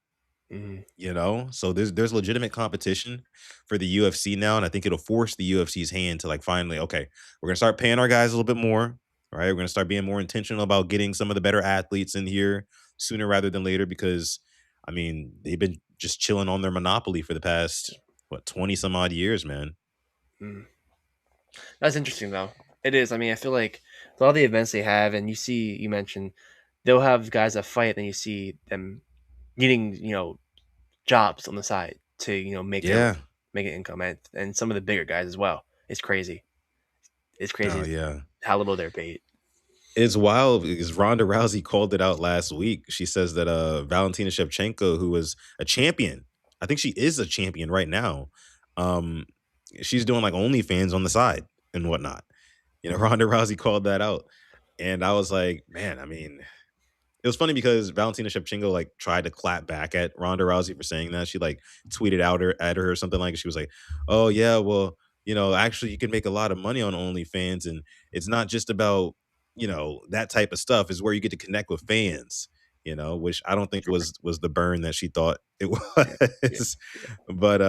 Mhm. So there's legitimate competition for the UFC now, and I think it'll force the UFC's hand to like finally, okay, we're gonna start paying our guys a little bit more, right? We're gonna start being more intentional about getting some of the better athletes in here sooner rather than later because I mean they've been just chilling on their monopoly for the past 20 some odd years, man. Mhm. That's interesting though. It is. I mean, I feel like with all the events they have, and you mentioned they'll have guys that fight, then you see them getting jobs on the side to Yeah. make an income, and some of the bigger guys as well. It's crazy. It's Oh crazy yeah. how little they're paid. It's wild because Ronda Rousey called it out last week. She says that Valentina Shevchenko, who was a champion, I think she is a champion right now. Um, she's doing like OnlyFans on the side and whatnot. Ronda Rousey called that out, and I was like, man, I mean, it was funny because Valentina Shevchenko like tried to clap back at Ronda Rousey for saying that. She like tweeted out at her or something like she was like, "Oh yeah, well, actually you can make a lot of money on OnlyFans, and it's not just about that type of stuff. Is where you get to connect with fans." Which I don't think Sure. was the burn that she thought it Yeah. Yeah. was, Yeah. but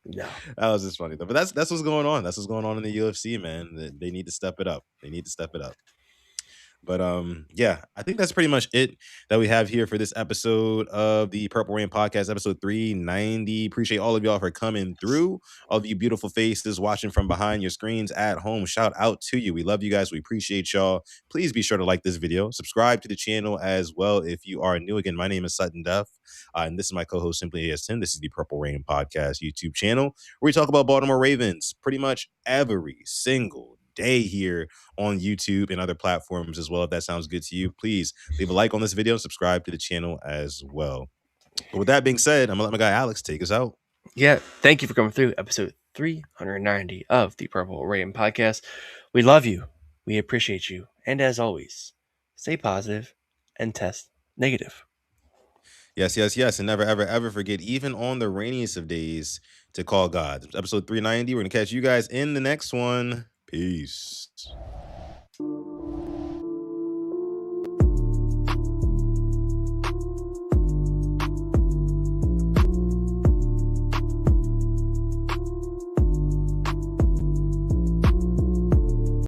No. that was just funny though. But that's what's going on. That's what's going on in the UFC, man. They need to step it up. They need to step it up. But yeah, I think that's pretty much it that we have here for this episode of the Purple Rain Podcast, episode 390. Appreciate all of y'all for coming through. All of you beautiful faces watching from behind your screens at home. Shout out to you. We love you guys. We appreciate y'all. Please be sure to like this video, subscribe to the channel as well if you are new. Again, my name is Sutton Duff, and this is my co-host Simply AS10. This is the Purple Rain Podcast YouTube channel where we talk about Baltimore Ravens pretty much every single day here on YouTube and other platforms as well. If that sounds good to you, please leave a like on this video, subscribe to the channel as well. But with that being said, I'm gonna let my guy Alex take us out. Yeah, thank you for coming through episode 390 of the Purple Rain Podcast. We love you. We appreciate you. And as always, stay positive and test negative. Yes, yes, yes. And never, ever, ever forget, even on the rainiest of days, to call God. Episode 390. We're gonna catch you guys in the next one. Peace.